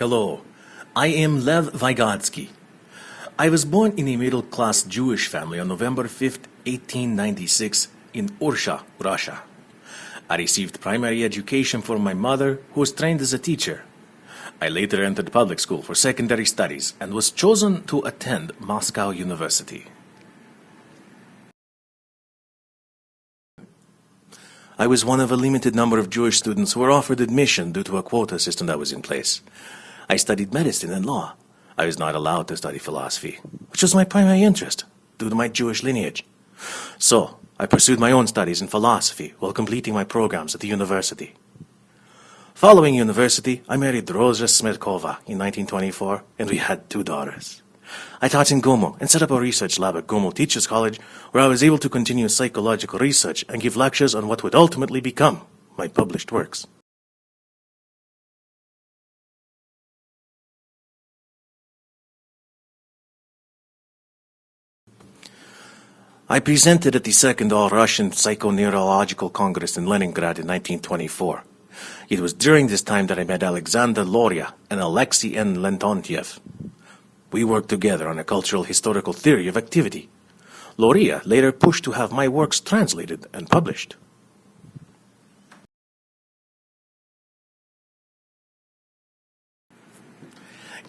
Hello, I am Lev Vygotsky. I was born in a middle-class Jewish family on November 5th, 1896 in Orsha, Russia. I received primary education from my mother, who was trained as a teacher. I later entered public school for secondary studies and was chosen to attend Moscow University. I was one of a limited number of Jewish students who were offered admission due to a quota system that was in place. I studied medicine and law. I was not allowed to study philosophy, which was my primary interest due to my Jewish lineage. So, I pursued my own studies in philosophy while completing my programs at the university. Following university, I married Rosa Smerkova in 1924, and we had 2 daughters. I taught in Gomel and set up a research lab at Gomel Teachers College, where I was able to continue psychological research and give lectures on what would ultimately become my published works. I presented at the Second All-Russian Psychoneurological Congress in Leningrad in 1924. It was during this time that I met Alexander Loria and Alexei N. Lentontiev. We worked together on a cultural historical theory of activity. Loria later pushed to have my works translated and published.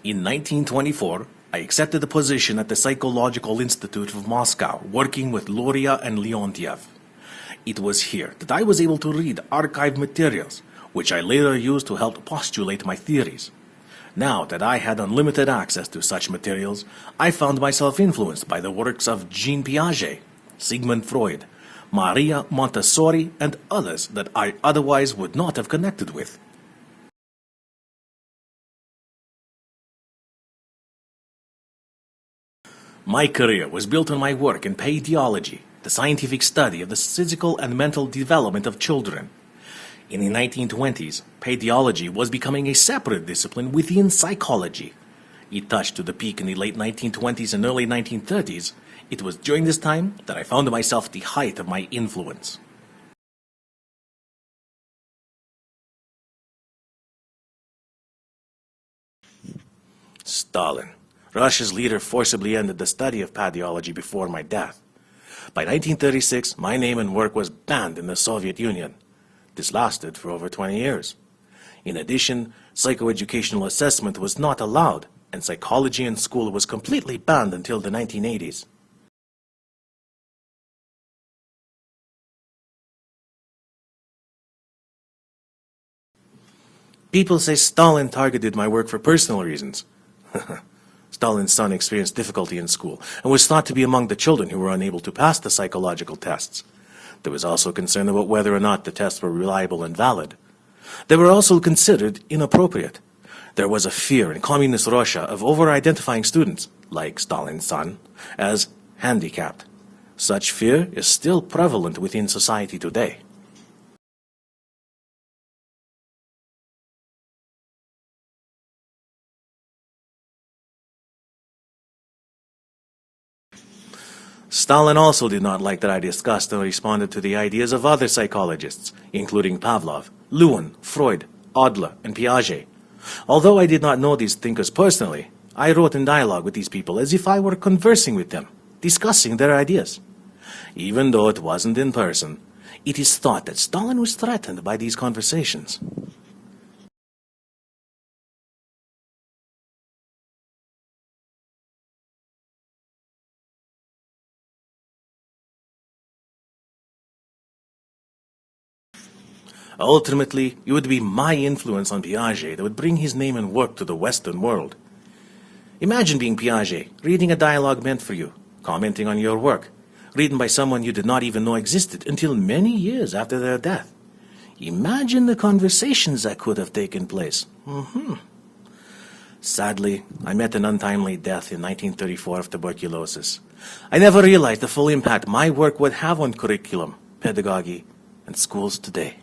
In 1924, I accepted a position at the Psychological Institute of Moscow, working with Loria and Leontiev. It was here that I was able to read archived materials, which I later used to help postulate my theories. Now that I had unlimited access to such materials, I found myself influenced by the works of Jean Piaget, Sigmund Freud, Maria Montessori, and others that I otherwise would not have connected with. My career was built on my work in paidiology, the scientific study of the physical and mental development of children. In the 1920s, paidiology was becoming a separate discipline within psychology. It touched to the peak in the late 1920s and early 1930s. It was during this time that I found myself at the height of my influence. Stalin, Russia's leader, forcibly ended the study of paidiology before my death. By 1936, my name and work was banned in the Soviet Union. This lasted for over 20 years. In addition, psychoeducational assessment was not allowed, and psychology in school was completely banned until the 1980s. People say Stalin targeted my work for personal reasons. Stalin's son experienced difficulty in school and was thought to be among the children who were unable to pass the psychological tests. There was also concern about whether or not the tests were reliable and valid. They were also considered inappropriate. There was a fear in communist Russia of over-identifying students, like Stalin's son, as handicapped. Such fear is still prevalent within society today. Stalin also did not like that I discussed and responded to the ideas of other psychologists, including Pavlov, Lewin, Freud, Adler, and Piaget. Although I did not know these thinkers personally, I wrote in dialogue with these people as if I were conversing with them, discussing their ideas. Even though it wasn't in person, it is thought that Stalin was threatened by these conversations. Ultimately, it would be my influence on Piaget that would bring his name and work to the Western world. Imagine being Piaget, reading a dialogue meant for you, commenting on your work, written by someone you did not even know existed until many years after their death. Imagine the conversations that could have taken place. Sadly, I met an untimely death in 1934 of tuberculosis. I never realized the full impact my work would have on curriculum, pedagogy, and schools today.